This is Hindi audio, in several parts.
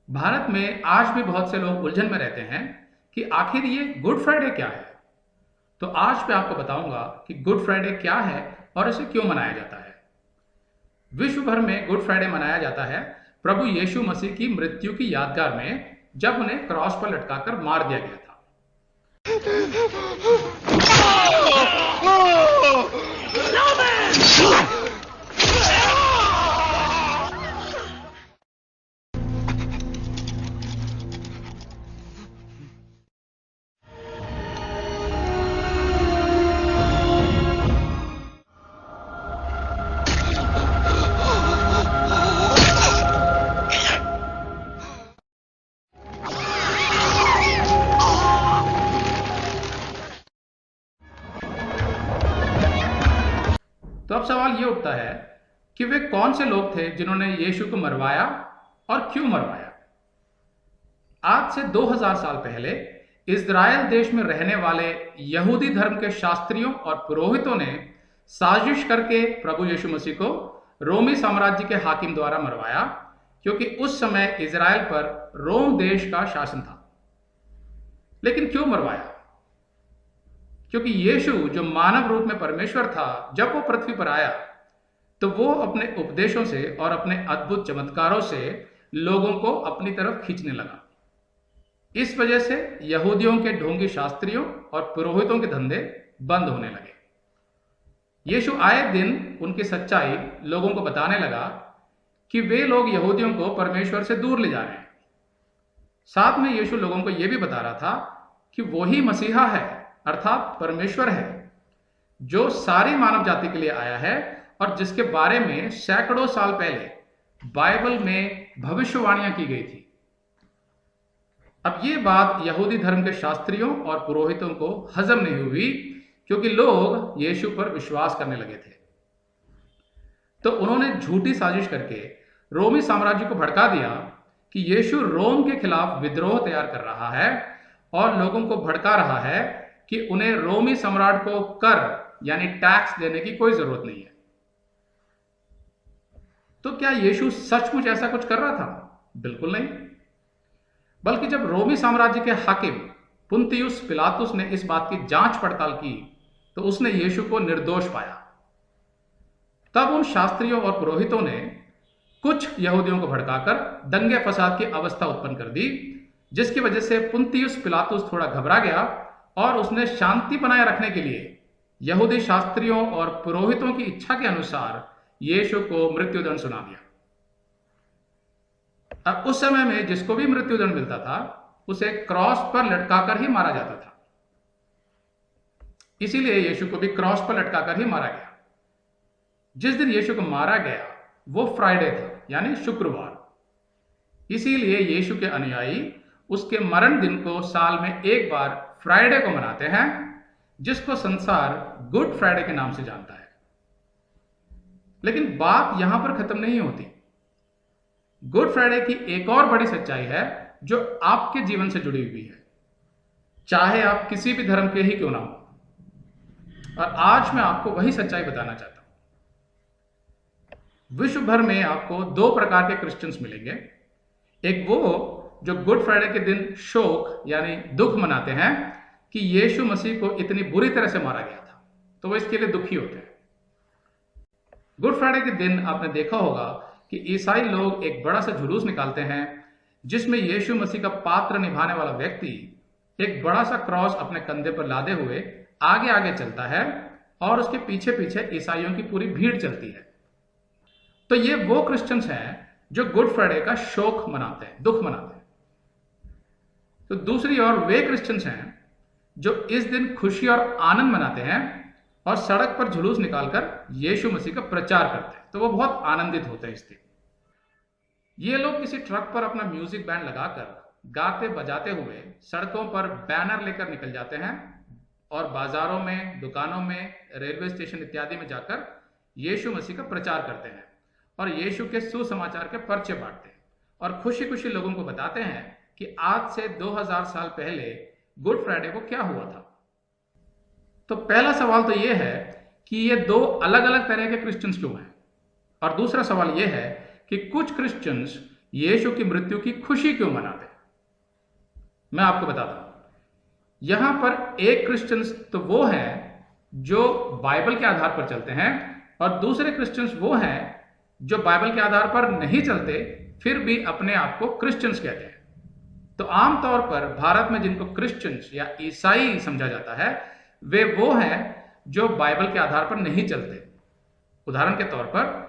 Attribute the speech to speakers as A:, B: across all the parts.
A: भारत में आज भी बहुत से लोग उलझन में रहते हैं कि आखिर ये गुड फ्राइडे क्या है। तो आज मैं आपको बताऊंगा कि गुड फ्राइडे क्या है और इसे क्यों मनाया जाता है। विश्व भर में गुड फ्राइडे मनाया जाता है प्रभु यीशु मसीह की मृत्यु की यादगार में, जब उन्हें क्रॉस पर लटकाकर मार दिया गया था। तो अब सवाल ये उठता है कि वे कौन से लोग थे जिन्होंने यीशु को मरवाया और क्यों मरवाया। आज से 2000 साल पहले इज़राइल देश में रहने वाले यहूदी धर्म के शास्त्रियों और पुरोहितों ने साजिश करके प्रभु यीशु मसीह को रोमी साम्राज्य के हाकिम द्वारा मरवाया, क्योंकि उस समय इज़राइल पर रोम देश का शासन था। लेकिन क्यों मरवाया? क्योंकि यीशु जो मानव रूप में परमेश्वर था, जब वो पृथ्वी पर आया तो वो अपने उपदेशों से और अपने अद्भुत चमत्कारों से लोगों को अपनी तरफ खींचने लगा। इस वजह से यहूदियों के ढोंगी शास्त्रियों और पुरोहितों के धंधे बंद होने लगे। यीशु आए दिन उनकी सच्चाई लोगों को बताने लगा कि वे लोग यहूदियों को परमेश्वर से दूर ले जा रहे हैं। साथ में यीशु लोगों को यह भी बता रहा था कि वही मसीहा है, अर्थात परमेश्वर है, जो सारी मानव जाति के लिए आया है और जिसके बारे में सैकड़ों साल पहले बाइबल में भविष्यवाणियां की गई थी। अब ये बात यहूदी धर्म के शास्त्रियों और पुरोहितों को हजम नहीं हुई, क्योंकि लोग यीशु पर विश्वास करने लगे थे। तो उन्होंने झूठी साजिश करके रोमी साम्राज्य को भड़का दिया कि यीशु रोम के खिलाफ विद्रोह तैयार कर रहा है और लोगों को भड़का रहा है कि उन्हें रोमी सम्राट को कर यानी टैक्स देने की कोई जरूरत नहीं है। तो क्या यीशु सचमुच ऐसा कुछ कर रहा था? बिल्कुल नहीं। बल्कि जब रोमी साम्राज्य के हाकिम पुन्तियुस पिलातुस ने इस बात की जांच पड़ताल की तो उसने यीशु को निर्दोष पाया। तब उन शास्त्रियों और पुरोहितों ने कुछ यहूदियों को भड़काकर दंगे फसाद की अवस्था उत्पन्न कर दी, जिसकी वजह से पुन्तियुस पिलातुस थोड़ा घबरा गया और उसने शांति बनाए रखने के लिए यहूदी शास्त्रियों और पुरोहितों की इच्छा के अनुसार यीशु को मृत्युदंड सुना दिया। अब उस समय में जिसको भी मृत्युदंड मिलता था उसे क्रॉस पर लटकाकर ही मारा जाता था। इसीलिए यीशु को भी क्रॉस पर लटकाकर ही मारा गया। जिस दिन यीशु को मारा गया वो फ्राइडे था, यानी शुक्रवार। इसीलिए यीशु के अनुयायी उसके मरण दिन को साल में एक बार फ्राइडे को मनाते हैं, जिसको संसार गुड फ्राइडे के नाम से जानता है। लेकिन बात यहां पर खत्म नहीं होती। गुड फ्राइडे की एक और बड़ी सच्चाई है जो आपके जीवन से जुड़ी हुई है, चाहे आप किसी भी धर्म के ही क्यों ना हो। और आज मैं आपको वही सच्चाई बताना चाहता हूं। विश्व भर में आपको दो प्रकार के क्रिश्चियंस मिलेंगे। एक वो जो गुड फ्राइडे के दिन शोक यानी दुख मनाते हैं कि यीशु मसीह को इतनी बुरी तरह से मारा गया था, तो वो इसके लिए दुखी होते हैं। गुड फ्राइडे के दिन आपने देखा होगा कि ईसाई लोग एक बड़ा सा जुलूस निकालते हैं जिसमें यीशु मसीह का पात्र निभाने वाला व्यक्ति एक बड़ा सा क्रॉस अपने कंधे पर लादे हुए आगे आगे चलता है और उसके पीछे पीछे ईसाइयों की पूरी भीड़ चलती है। तो ये वो क्रिश्चियंस हैं जो गुड फ्राइडे का शोक मनाते हैं, दुख मनाते हैं। तो दूसरी ओर वे क्रिश्चियंस हैं जो इस दिन खुशी और आनंद मनाते हैं और सड़क पर जुलूस निकालकर यीशु मसीह का प्रचार करते हैं। तो वो बहुत आनंदित होते हैं इस दिन। ये लोग किसी ट्रक पर अपना म्यूजिक बैंड लगाकर गाते बजाते हुए सड़कों पर बैनर लेकर निकल जाते हैं और बाजारों में, दुकानों में, रेलवे स्टेशन इत्यादि में जाकर यीशु मसीह का प्रचार करते हैं और यीशु के सुसमाचार के पर्चे बांटते हैं और खुशी खुशी लोगों को बताते हैं कि आज से 2000 साल पहले गुड फ्राइडे को क्या हुआ था। तो पहला सवाल तो यह है कि ये दो अलग अलग तरह के क्रिश्चियंस क्यों हैं, और दूसरा सवाल यह है कि कुछ क्रिश्चियंस यीशु की मृत्यु की खुशी क्यों मनाते? मैं आपको बताता हूं। यहां पर एक क्रिश्चियंस तो वो हैं जो बाइबल के आधार पर चलते हैं, और दूसरे क्रिश्चियंस वो हैं जो बाइबल के आधार पर नहीं चलते फिर भी अपने आप को क्रिश्चियंस कहते हैं। तो आमतौर पर भारत में जिनको क्रिश्चियंस या ईसाई समझा जाता है, वे वो हैं जो बाइबल के आधार पर नहीं चलते। उदाहरण के तौर पर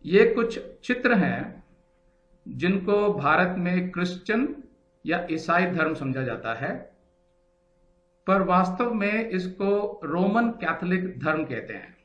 A: ये कुछ चित्र हैं जिनको भारत में क्रिश्चियन या ईसाई धर्म समझा जाता है, पर वास्तव में इसको रोमन कैथोलिक धर्म कहते हैं।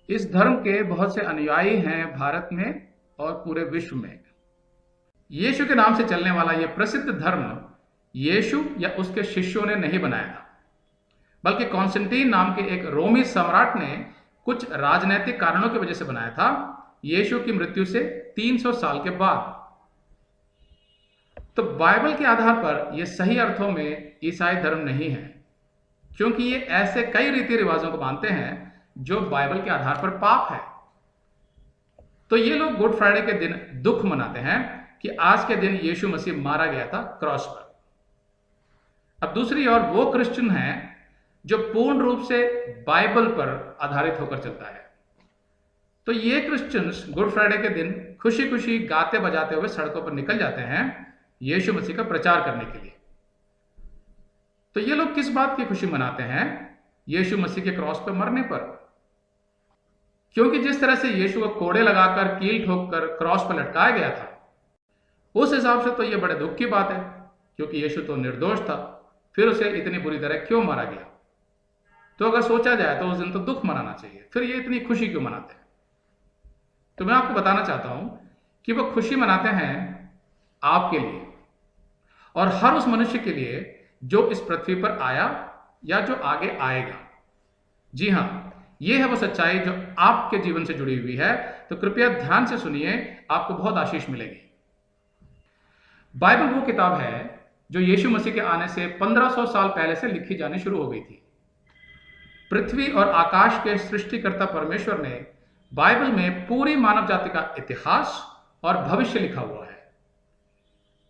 A: इस धर्म के बहुत से अनुयायी हैं भारत में और पूरे विश्व में। यीशु के नाम से चलने वाला यह प्रसिद्ध धर्म यीशु या उसके शिष्यों ने नहीं बनाया था, बल्कि कॉन्स्टेंटीन नाम के एक रोमी सम्राट ने कुछ राजनीतिक कारणों की वजह से बनाया था, यीशु की मृत्यु से 300 साल के बाद। तो बाइबल के आधार पर यह सही अर्थों में ईसाई धर्म नहीं है, क्योंकि ये ऐसे कई रीति रिवाजों को मानते हैं जो बाइबल के आधार पर पाप है। तो ये लोग गुड फ्राइडे के दिन दुख मनाते हैं कि आज के दिन यीशु मसीह मारा गया था क्रॉस पर। अब दूसरी ओर वो क्रिश्चियन हैं जो पूर्ण रूप से बाइबल पर आधारित होकर चलता है। तो ये क्रिश्चियंस गुड फ्राइडे के दिन खुशी खुशी गाते बजाते हुए सड़कों पर निकल जाते हैं यीशु मसीह का प्रचार करने के लिए। तो ये लोग किस बात की खुशी मनाते हैं? यीशु मसीह के क्रॉस पर मरने पर। क्योंकि जिस तरह से यीशु को कोड़े लगाकर कील ठोककर क्रॉस पर लटकाया गया था, उस हिसाब से तो यह बड़े दुख की बात है, क्योंकि यीशु तो निर्दोष था, फिर उसे इतनी बुरी तरह क्यों मारा गया? तो अगर सोचा जाए तो उस दिन तो दुख मनाना चाहिए, फिर ये इतनी खुशी क्यों मनाते हैं? तो मैं आपको बताना चाहता हूं कि वो खुशी मनाते हैं आपके लिए और हर उस मनुष्य के लिए जो इस पृथ्वी पर आया या जो आगे आएगा। जी हां, यह है वो सच्चाई जो आपके जीवन से जुड़ी हुई है। तो कृपया ध्यान से सुनिए, आपको बहुत आशीष मिलेगी। बाइबल वो किताब है जो यीशु मसीह के आने से 1500 साल पहले से लिखी जानी शुरू हो गई थी। पृथ्वी और आकाश के सृष्टिकर्ता परमेश्वर ने बाइबल में पूरी मानव जाति का इतिहास और भविष्य लिखा हुआ है।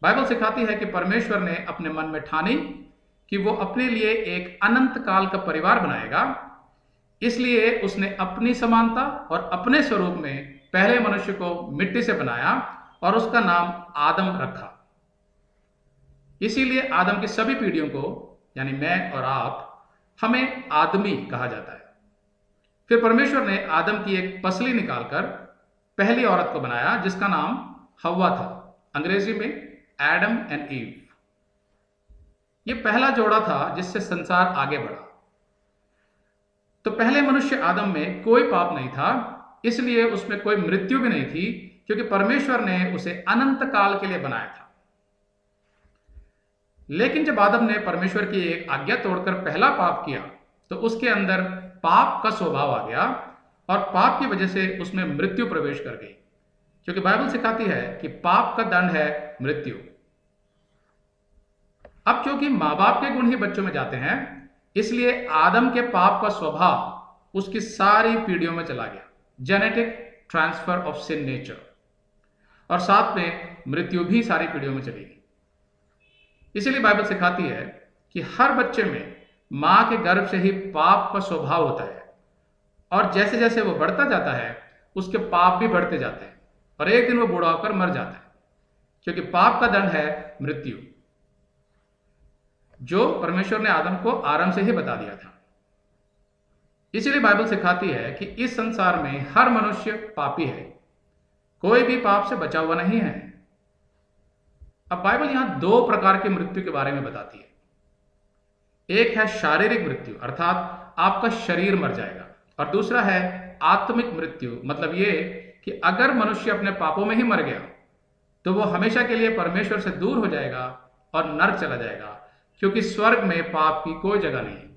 A: बाइबल सिखाती है कि परमेश्वर ने अपने मन में ठानी कि वो अपने लिए एक अनंत काल का परिवार बनाएगा, इसलिए उसने अपनी समानता और अपने स्वरूप में पहले मनुष्य को मिट्टी से बनाया और उसका नाम आदम रखा। इसीलिए आदम की सभी पीढ़ियों को, यानी मैं और आप, हमें आदमी कहा जाता है। फिर परमेश्वर ने आदम की एक पसली निकालकर पहली औरत को बनाया जिसका नाम हव्वा था, अंग्रेजी में एडम एंड ईव। यह पहला जोड़ा था जिससे संसार आगे बढ़ा। तो पहले मनुष्य आदम में कोई पाप नहीं था, इसलिए उसमें कोई मृत्यु भी नहीं थी, क्योंकि परमेश्वर ने उसे अनंत काल के लिए बनाया था। लेकिन जब आदम ने परमेश्वर की एक आज्ञा तोड़कर पहला पाप किया, तो उसके अंदर पाप का स्वभाव आ गया और पाप की वजह से उसमें मृत्यु प्रवेश कर गई, क्योंकि बाइबल सिखाती है कि पाप का दंड है मृत्यु। अब क्योंकि मां बाप के गुण ही बच्चों में जाते हैं, इसलिए आदम के पाप का स्वभाव उसकी सारी पीढ़ियों में चला गया, genetic transfer of sin nature, और साथ में मृत्यु भी सारी पीढ़ियों में चली गई। इसीलिए बाइबल सिखाती है कि हर बच्चे में मां के गर्भ से ही पाप का स्वभाव होता है, और जैसे जैसे वो बढ़ता जाता है उसके पाप भी बढ़ते जाते हैं, और एक दिन वो बूढ़ा होकर मर जाता है, क्योंकि पाप का दंड है मृत्यु, जो परमेश्वर ने आदम को आरंभ से ही बता दिया था। इसीलिए बाइबल सिखाती है कि इस संसार में हर मनुष्य पापी है, कोई भी पाप से बचा हुआ नहीं है। अब बाइबल यहां दो प्रकार की मृत्यु के बारे में बताती है। एक है शारीरिक मृत्यु, अर्थात आपका शरीर मर जाएगा, और दूसरा है आत्मिक मृत्यु, मतलब ये कि अगर मनुष्य अपने पापों में ही मर गया तो वो हमेशा के लिए परमेश्वर से दूर हो जाएगा और नरक चला जाएगा, क्योंकि स्वर्ग में पाप की कोई जगह नहीं।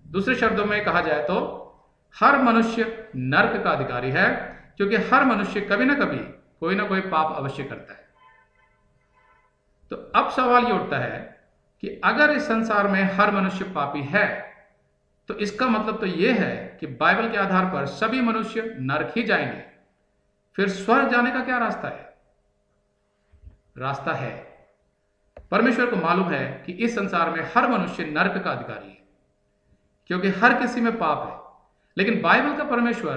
A: दूसरे शब्दों में कहा जाए तो हर मनुष्य नरक का अधिकारी है, क्योंकि हर मनुष्य कभी ना कभी कोई ना कोई पाप अवश्य करता है। तो अब सवाल ये उठता है कि अगर इस संसार में हर मनुष्य पापी है, तो इसका मतलब तो यह है कि बाइबल के आधार पर सभी मनुष्य नरक ही जाएंगे। फिर स्वर्ग जाने का क्या रास्ता है? रास्ता है। परमेश्वर को मालूम है कि इस संसार में हर मनुष्य नरक का अधिकारी है, क्योंकि हर किसी में पाप है। लेकिन बाइबल का परमेश्वर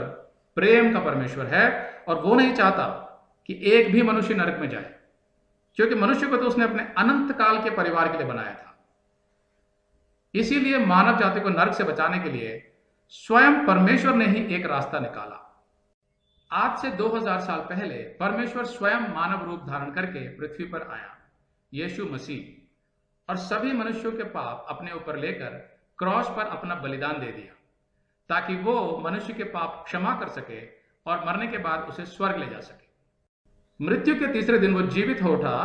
A: प्रेम का परमेश्वर है, और वो नहीं चाहता कि एक भी मनुष्य नरक में जाए, क्योंकि मनुष्य को तो उसने अपने अनंत काल के परिवार के लिए बनाया था। इसीलिए मानव जाति को नरक से बचाने के लिए स्वयं परमेश्वर ने ही एक रास्ता निकाला। आज से 2000 साल पहले परमेश्वर स्वयं मानव रूप धारण करके पृथ्वी पर आया, यीशु मसीह, और सभी मनुष्यों के पाप अपने ऊपर लेकर क्रॉस पर अपना बलिदान दे दिया, ताकि वो मनुष्य के पाप क्षमा कर सके और मरने के बाद उसे स्वर्ग ले जा सके। मृत्यु के तीसरे दिन वो जीवित हो उठा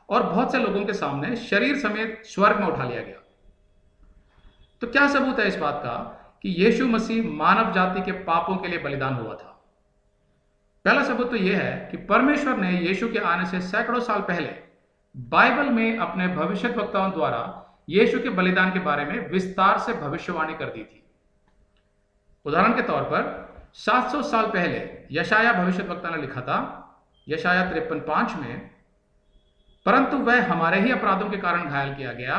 A: और बहुत से लोगों के सामने शरीर समेत स्वर्ग में उठा लिया गया। तो क्या सबूत है इस बात का कि यीशु मसीह मानव जाति के पापों के लिए बलिदान हुआ था? पहला सबूत तो यह है कि परमेश्वर ने यीशु के आने से सैकड़ों साल पहले बाइबल में अपने भविष्यद्वक्ताओं द्वारा यीशु के बलिदान के बारे में विस्तार से भविष्यवाणी कर दी थी। उदाहरण के तौर पर 700 साल पहले यशाया भविष्यद्वक्ता ने लिखा था, यशाया 53:5 में, परंतु वह हमारे ही अपराधों के कारण घायल किया गया,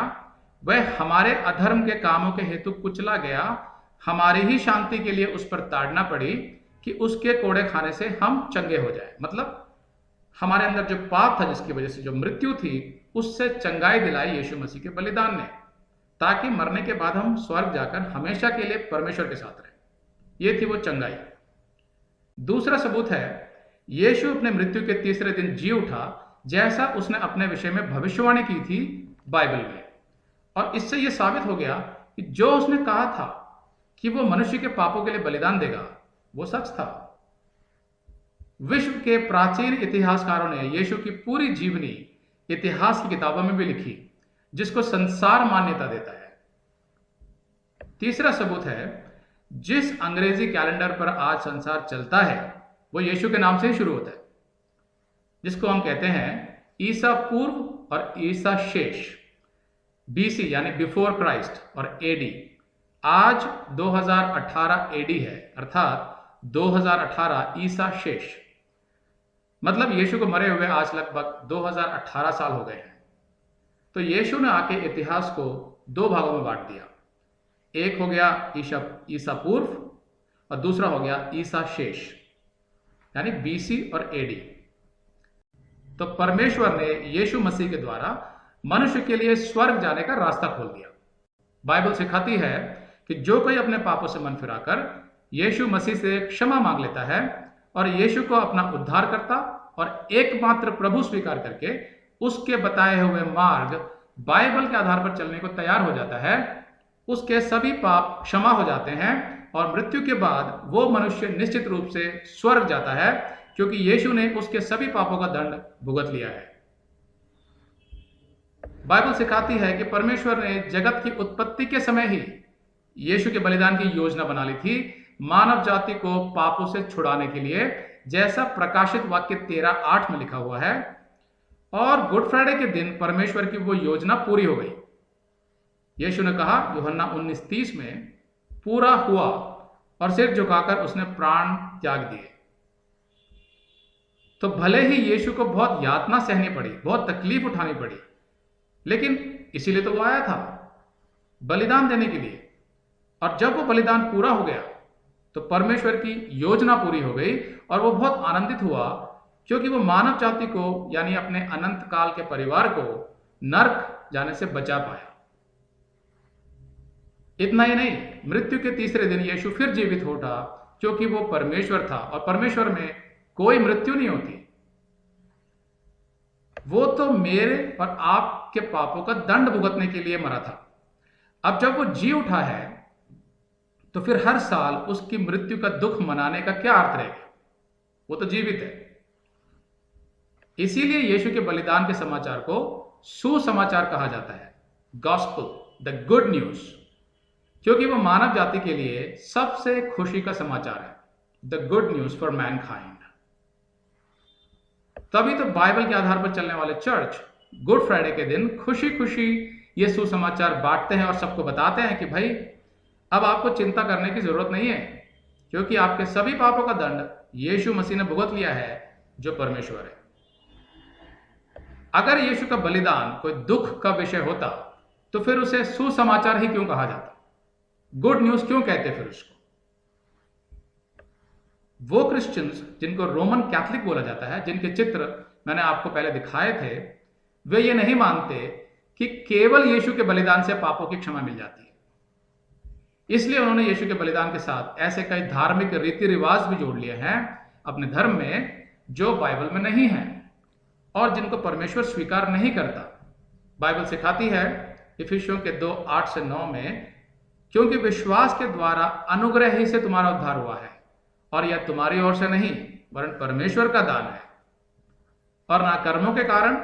A: वह हमारे अधर्म के कामों के हेतु कुचला गया, हमारी ही शांति के लिए उस पर ताड़ना पड़ी कि उसके कोड़े खाने से हम चंगे हो जाए। मतलब हमारे अंदर जो पाप था, जिसकी वजह से जो मृत्यु थी, उससे चंगाई दिलाई यीशु मसीह के बलिदान ने, ताकि मरने के बाद हम स्वर्ग जाकर हमेशा के लिए परमेश्वर के साथ रहे। ये थी वो चंगाई। दूसरा सबूत है, यीशु अपने मृत्यु के तीसरे दिन जी उठा, जैसा उसने अपने विषय में भविष्यवाणी की थी बाइबल में। और इससे यह साबित हो गया कि जो उसने कहा था कि वो मनुष्य के पापों के लिए बलिदान देगा, वो सच था। विश्व के प्राचीन इतिहासकारों ने यीशु की पूरी जीवनी इतिहास की किताबों में भी लिखी, जिसको संसार मान्यता देता है। तीसरा सबूत है, जिस अंग्रेजी कैलेंडर पर आज संसार चलता है वो यीशु के नाम से ही शुरू होता है, जिसको हम कहते हैं ईसा पूर्व और ईसा शेष, बीसी यानी बिफोर क्राइस्ट, और एडी। आज 2018 एडी है, अर्थात 2018 ईसा शेष। मतलब यीशु को मरे हुए आज लगभग 2018 साल हो गए हैं। तो यीशु ने आके इतिहास को दो भागों में बांट दिया। एक हो गया ईसा पूर्व और दूसरा हो गया ईसा शेष, यानी बीसी और एडी। तो परमेश्वर ने यीशु मसीह के द्वारा मनुष्य के लिए स्वर्ग जाने का रास्ता खोल दिया। बाइबल सिखाती है कि जो कोई अपने पापों से मन फिराकर यीशु मसीह से क्षमा मांग लेता है और यीशु को अपना उद्धारकर्ता और एकमात्र प्रभु स्वीकार करके उसके बताए हुए मार्ग बाइबल के आधार पर चलने को तैयार हो जाता है, उसके सभी पाप क्षमा हो जाते हैं और मृत्यु के बाद वो मनुष्य निश्चित रूप से स्वर्ग जाता है, क्योंकि यीशु ने उसके सभी पापों का दंड भुगत लिया है। बाइबल सिखाती है कि परमेश्वर ने जगत की उत्पत्ति के समय ही यीशु के बलिदान की योजना बना ली थी, मानव जाति को पापों से छुड़ाने के लिए, जैसा प्रकाशित वाक्य 13:8 में लिखा हुआ है। और गुड फ्राइडे के दिन परमेश्वर की वो योजना पूरी हो गई। यीशु ने कहा यूहन्ना 19:30 में, पूरा हुआ, और सिर झुकाकर उसने प्राण त्याग दिए। तो भले ही यीशु को बहुत यातना सहनी पड़ी, बहुत तकलीफ उठानी पड़ी, लेकिन इसीलिए तो वो आया था, बलिदान देने के लिए। और जब वो बलिदान पूरा हो गया तो परमेश्वर की योजना पूरी हो गई और वो बहुत आनंदित हुआ, क्योंकि वो मानव जाति को यानी अपने अनंत काल के परिवार को नरक जाने से बचा पाया। इतना ही नहीं, मृत्यु के तीसरे दिन यीशु फिर जीवित हो उठा, क्योंकि वो परमेश्वर था और परमेश्वर में कोई मृत्यु नहीं होती। वो तो मेरे और आपके पापों का दंड भुगतने के लिए मरा था। अब जब वो जी उठा है तो फिर हर साल उसकी मृत्यु का दुख मनाने का क्या अर्थ रहेगा? वो तो जीवित है। इसीलिए यीशु के बलिदान के समाचार को सुसमाचार कहा जाता है, गॉस्पेल, द गुड न्यूज, क्योंकि वो मानव जाति के लिए सबसे खुशी का समाचार है, the good news for Mankind. तभी तो बाइबल के आधार पर चलने वाले चर्च गुड फ्राइडे के दिन खुशी खुशी ये सुसमाचार बांटते हैं और सबको बताते हैं कि भाई अब आपको चिंता करने की जरूरत नहीं है, क्योंकि आपके सभी पापों का दंड यीशु मसीह ने भुगत लिया है जो परमेश्वर है। अगर यीशु का बलिदान कोई दुख का विषय होता तो फिर उसे सुसमाचार ही क्यों कहा जाता? गुड न्यूज क्यों कहते फिर उसको? वो क्रिश्चियंस जिनको रोमन कैथलिक बोला जाता है, जिनके चित्र मैंने आपको पहले दिखाए थे, वे ये नहीं मानते कि केवल यीशु के बलिदान से पापों की क्षमा मिल जाती है। इसलिए उन्होंने यीशु के बलिदान के साथ ऐसे कई धार्मिक रीति रिवाज भी जोड़ लिए हैं अपने धर्म में जो बाइबल में नहीं है और जिनको परमेश्वर स्वीकार नहीं करता। बाइबल सिखाती है इफिसियों के 2:8-9 में, क्योंकि विश्वास के द्वारा अनुग्रह ही से तुम्हारा उद्धार हुआ है और यह तुम्हारी ओर से नहीं वरन परमेश्वर का दान है, और ना कर्मों के कारण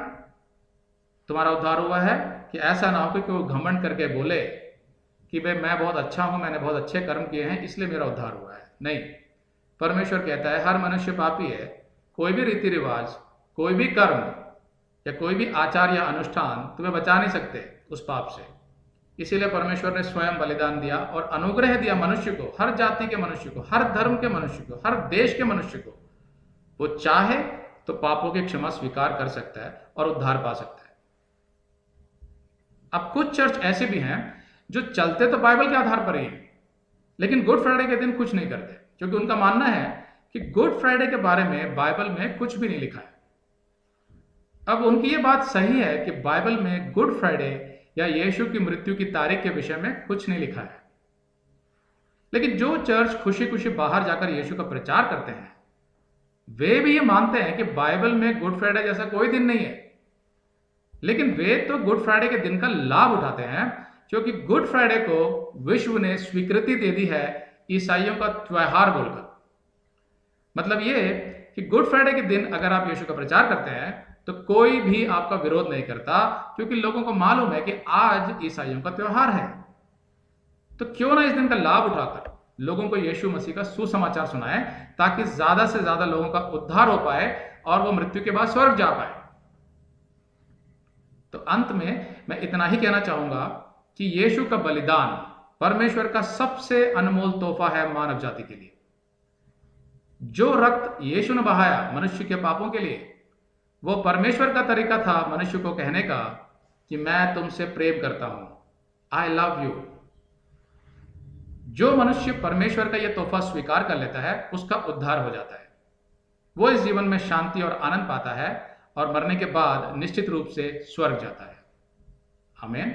A: तुम्हारा उद्धार हुआ है कि ऐसा ना हो कि कोई घमंड करके बोले कि भाई मैं बहुत अच्छा हूं, मैंने बहुत अच्छे कर्म किए हैं इसलिए मेरा उद्धार हुआ है। नहीं, परमेश्वर कहता है हर मनुष्य पापी है। कोई भी रीति रिवाज, कोई भी कर्म या कोई भी आचार या अनुष्ठान तुम्हें बचा नहीं सकते उस पाप से। इसीलिए परमेश्वर ने स्वयं बलिदान दिया और अनुग्रह दिया मनुष्य को, हर जाति के मनुष्य को, हर धर्म के मनुष्य को, हर देश के मनुष्य को। वो चाहे तो पापों की क्षमा स्वीकार कर सकता है और उद्धार पा सकता है। अब कुछ चर्च ऐसे भी हैं जो चलते तो बाइबल के आधार पर ही हैं, लेकिन गुड फ्राइडे के दिन कुछ नहीं करते, क्योंकि उनका मानना है कि गुड फ्राइडे के बारे में बाइबल में कुछ भी नहीं लिखा है। अब उनकी ये बात सही है कि बाइबल में गुड फ्राइडे या यीशु की मृत्यु की तारीख के विषय में कुछ नहीं लिखा है, लेकिन जो चर्च खुशी खुशी बाहर जाकर यीशु का प्रचार करते हैं वे भी ये मानते हैं कि बाइबल में गुड फ्राइडे जैसा कोई दिन नहीं है। लेकिन वे तो गुड फ्राइडे के दिन का लाभ उठाते हैं क्योंकि गुड फ्राइडे को विश्व ने स्वीकृति दे दी है ईसाइयों का त्योहार बोलकर। मतलब ये कि गुड फ्राइडे के दिन अगर आप यीशु का प्रचार करते हैं तो कोई भी आपका विरोध नहीं करता, क्योंकि लोगों को मालूम है कि आज ईसाइयों का त्योहार है। तो क्यों ना इस दिन का लाभ उठाकर लोगों को यीशु मसीह का सुसमाचार सुनाएं, ताकि ज्यादा से ज्यादा लोगों का उद्धार हो पाए और वो मृत्यु के बाद स्वर्ग जा पाए। तो अंत में मैं इतना ही कहना चाहूंगा कि यीशु का बलिदान परमेश्वर का सबसे अनमोल तोहफा है मानव जाति के लिए। जो रक्त यीशु ने बहाया मनुष्य के पापों के लिए, वो परमेश्वर का तरीका था मनुष्य को कहने का कि मैं तुमसे प्रेम करता हूं, आई लव यू। जो मनुष्य परमेश्वर का यह तोहफा स्वीकार कर लेता है उसका उद्धार हो जाता है। वो इस जीवन में शांति और आनंद पाता है और मरने के बाद निश्चित रूप से स्वर्ग जाता है। आमीन।